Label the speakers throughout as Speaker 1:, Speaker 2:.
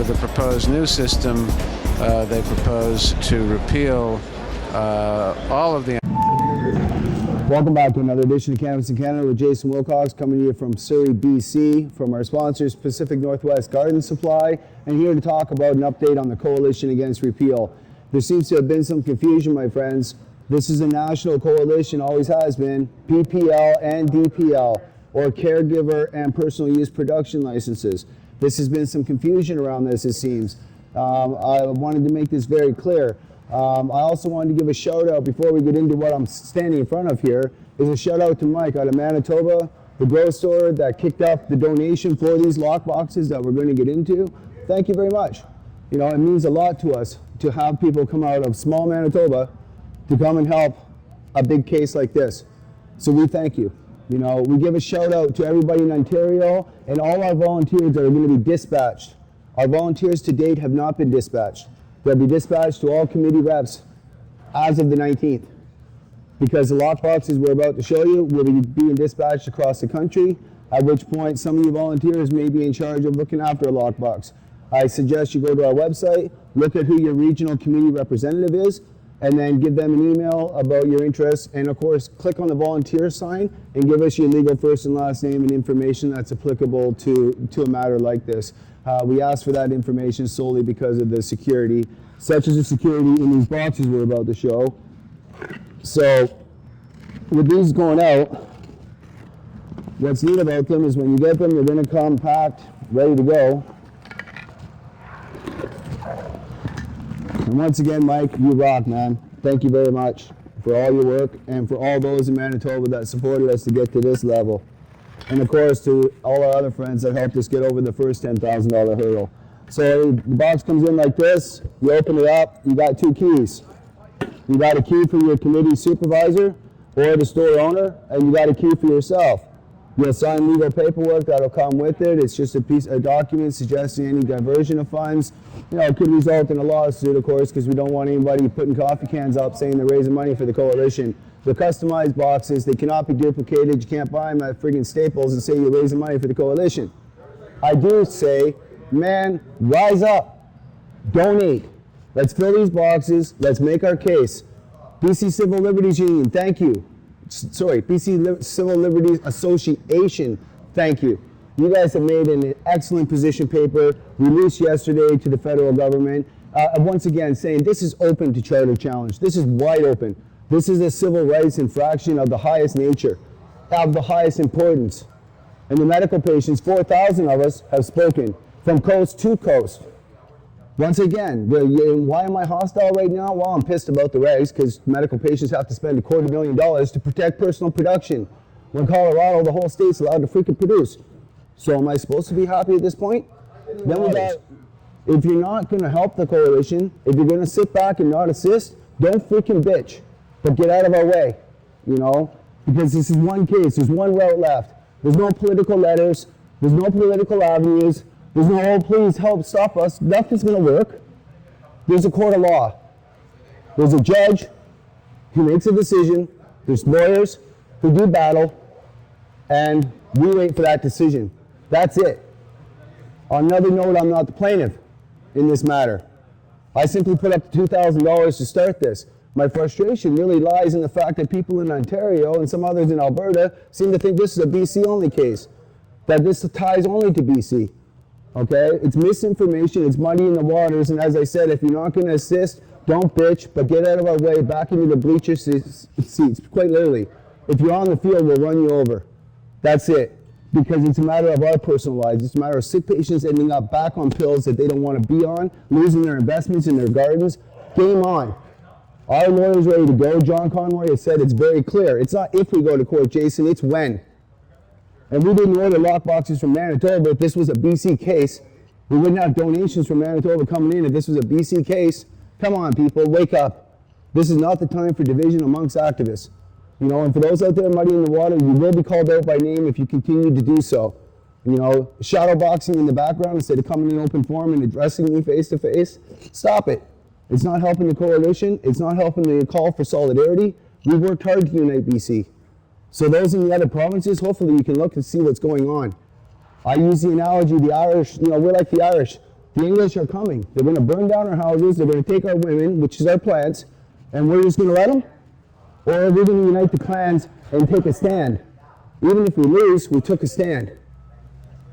Speaker 1: the proposed new system, they propose to repeal all of the...
Speaker 2: Welcome back to another edition of Cannabis in Canada with Jason Wilcox, coming to you from Surrey, BC, from our sponsors, Pacific Northwest Garden Supply, and here to talk about an update on the Coalition Against Repeal. There seems to have been some confusion, my friends. This is a national coalition, always has been, PPL and DPL, or Caregiver and Personal Use Production Licenses. This has been some confusion around this, it seems. I wanted to make this very clear. I also wanted to give a shout out before we get into what I'm standing in front of here, is a shout out to Mike out of Manitoba, the grocery store that kicked off the donation for these lock boxes that we're going to get into. Thank you very much. You know, it means a lot to us to have people come out of small Manitoba to come and help a big case like this. So we thank you. You know, we give a shout out to everybody in Ontario and all our volunteers that are going to be dispatched. Our volunteers to date have not been dispatched. They'll be dispatched to all committee reps as of the 19th. Because the lockboxes we're about to show you will be being dispatched across the country, at which point some of you volunteers may be in charge of looking after a lockbox. I suggest you go to our website, look at who your regional community representative is, and then give them an email about your interests, and of course click on the volunteer sign and give us your legal first and last name and information that's applicable to a matter like this. We ask for that information solely because of the security, such as the security in these boxes we're about to show. So with these going out, what's neat about them is when you get them, they're going to come packed, ready to go. And once again, Mike, you rock, man. Thank you very much for all your work and for all those in Manitoba that supported us to get to this level. And of course, to all our other friends that helped us get over the first $10,000 hurdle. So the box comes in like this, you open it up, you got two keys. You got a key for your committee supervisor or the store owner, and you got a key for yourself. You'll sign legal paperwork that'll come with it. It's just a document suggesting any diversion of funds. You know, it could result in a lawsuit, of course, because we don't want anybody putting coffee cans up saying they're raising money for the coalition. They're customized boxes. They cannot be duplicated. You can't buy them at friggin' Staples and say you're raising money for the coalition. I do say, man, rise up. Donate. Let's fill these boxes. Let's make our case. BC Civil Liberties Union, thank you. Sorry, BC Civil Liberties Association, thank you. You guys have made an excellent position paper released yesterday to the federal government. Once again, saying this is open to charter challenge. This is wide open. This is a civil rights infraction of the highest nature, of the highest importance. And the medical patients, 4,000 of us, have spoken from coast to coast. Once again, why am I hostile right now? Well, I'm pissed about the regs because medical patients have to spend $250,000 to protect personal production. When Colorado, the whole state's allowed to freaking produce. So am I supposed to be happy at this point? Then we got, if you're not going to help the coalition, if you're going to sit back and not assist, don't freaking bitch, but get out of our way, you know? Because this is one case, there's one route left. There's no political letters, there's no political avenues, there's no, oh, please help stop us. Nothing's going to work. There's a court of law. There's a judge who makes a decision. There's lawyers who do battle. And we wait for that decision. That's it. On another note, I'm not the plaintiff in this matter. I simply put up the $2,000 to start this. My frustration really lies in the fact that people in Ontario and some others in Alberta seem to think this is a BC-only case, that this ties only to BC. Okay, it's misinformation, it's muddy in the waters, and as I said, if you're not going to assist, don't bitch, but get out of our way, back into the bleacher seats, quite literally. If you're on the field, we'll run you over. That's it. Because it's a matter of our personal lives. It's a matter of sick patients ending up back on pills that they don't want to be on, losing their investments in their gardens. Game on. Our lawyer's ready to go. John Conroy has said it's very clear. It's not if we go to court, Jason, it's when. And we didn't order lockboxes from Manitoba if this was a BC case. We wouldn't have donations from Manitoba coming in if this was a BC case. Come on, people, wake up. This is not the time for division amongst activists. You know, and for those out there muddying the water, you will be called out by name if you continue to do so. You know, shadowboxing in the background instead of coming in open forum and addressing me face to face. Stop it. It's not helping the coalition. It's not helping the call for solidarity. We worked hard to unite BC. So those in the other provinces, hopefully you can look and see what's going on. I use the analogy, the Irish, you know, we're like the Irish. The English are coming. They're going to burn down our houses. They're going to take our women, which is our plants, and we're just going to let them? Or are we going to unite the clans and take a stand? Even if we lose, we took a stand.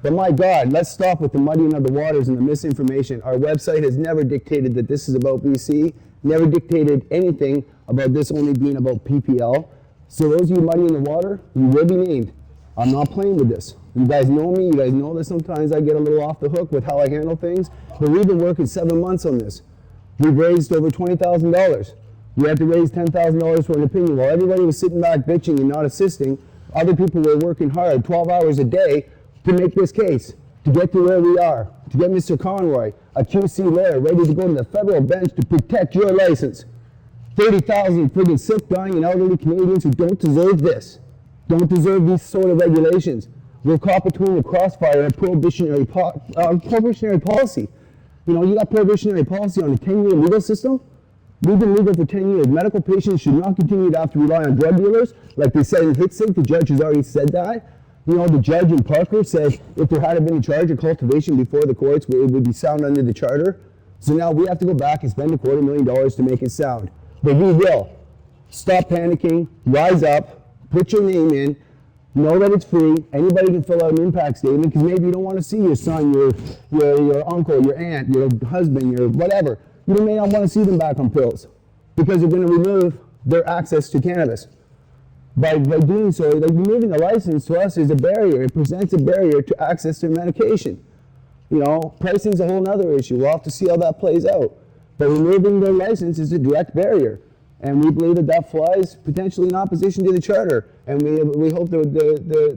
Speaker 2: But my God, let's stop with the muddying of the waters and the misinformation. Our website has never dictated that this is about BC, never dictated anything about this only being about PPL. So those of you muddying the water, you will be named. I'm not playing with this. You guys know me, you guys know that sometimes I get a little off the hook with how I handle things, but we've been working 7 months on this. We've raised over $20,000. We had to raise $10,000 for an opinion. While everybody was sitting back bitching and not assisting, other people were working hard, 12 hours a day, to make this case, to get to where we are, to get Mr. Conroy, a QC lawyer, ready to go to the federal bench to protect your license. 30,000 friggin' sick, dying, and elderly Canadians who don't deserve this, don't deserve these sort of regulations. We're caught between the crossfire and prohibitionary policy. You know, you got prohibitionary policy on a 10-year legal system. We've been legal for 10 years. Medical patients should not continue to have to rely on drug dealers, like they said in Hitzig. The judge has already said that. You know, the judge in Parker said if there had been a charge of cultivation before the courts, it would be sound under the charter. So now we have to go back and spend $250,000 to make it sound. But we will. Stop panicking, rise up, put your name in, know that it's free. Anybody can fill out an impact statement because maybe you don't want to see your son, your uncle, your aunt, your husband, your whatever. You may not want to see them back on pills because you're going to remove their access to cannabis. By doing so, like removing the license to us is a barrier. It presents a barrier to access to medication. You know, pricing's a whole other issue. We'll have to see how that plays out. But removing their license is a direct barrier. And we believe that that flies potentially in opposition to the charter. And we hope that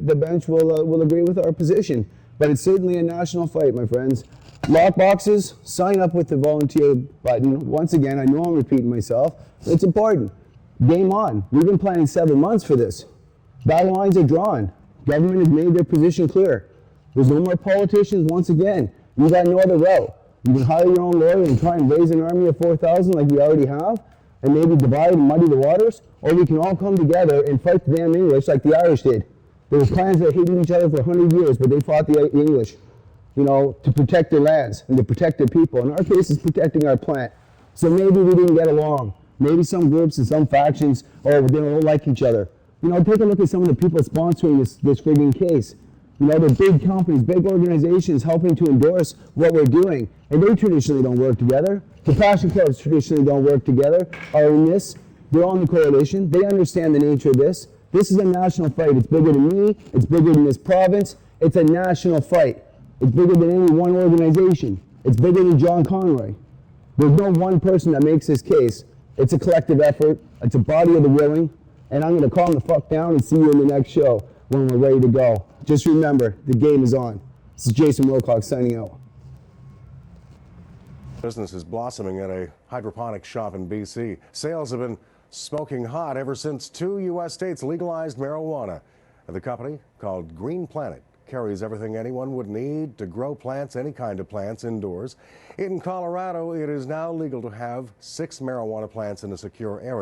Speaker 2: the bench will agree with our position. But it's certainly a national fight, my friends. Lock boxes, sign up with the volunteer button. Once again, I know I'm repeating myself. It's important. Game on. We've been planning 7 months for this. Battle lines are drawn. Government has made their position clear. There's no more politicians once again. You got no other route. You can hire your own lawyer and try and raise an army of 4,000 like we already have, and maybe divide and muddy the waters, or we can all come together and fight the damn English like the Irish did. There was clans that hated each other for 100 years, but they fought the English, you know, to protect their lands and to protect their people. In our case, it's protecting our plant. So maybe we didn't get along. Maybe some groups and some factions, they don't like each other. You know, take a look at some of the people sponsoring this frigging case. You know, they're big companies, big organizations helping to endorse what we're doing. And they traditionally don't work together. The passion clubs traditionally don't work together, are in this. They're on the coalition. They understand the nature of this. This is a national fight. It's bigger than me. It's bigger than this province. It's a national fight. It's bigger than any one organization. It's bigger than John Conroy. There's no one person that makes this case. It's a collective effort. It's a body of the willing. And I'm going to calm the fuck down and see you in the next show when we're ready to go. Just remember, the game is on. This is Jason Wilcox signing out.
Speaker 3: Business is blossoming at a hydroponic shop in BC. Sales have been smoking hot ever since 2 U.S. states legalized marijuana. The company, called Green Planet, carries everything anyone would need to grow plants, any kind of plants, indoors. In Colorado, it is now legal to have 6 marijuana plants in a secure area.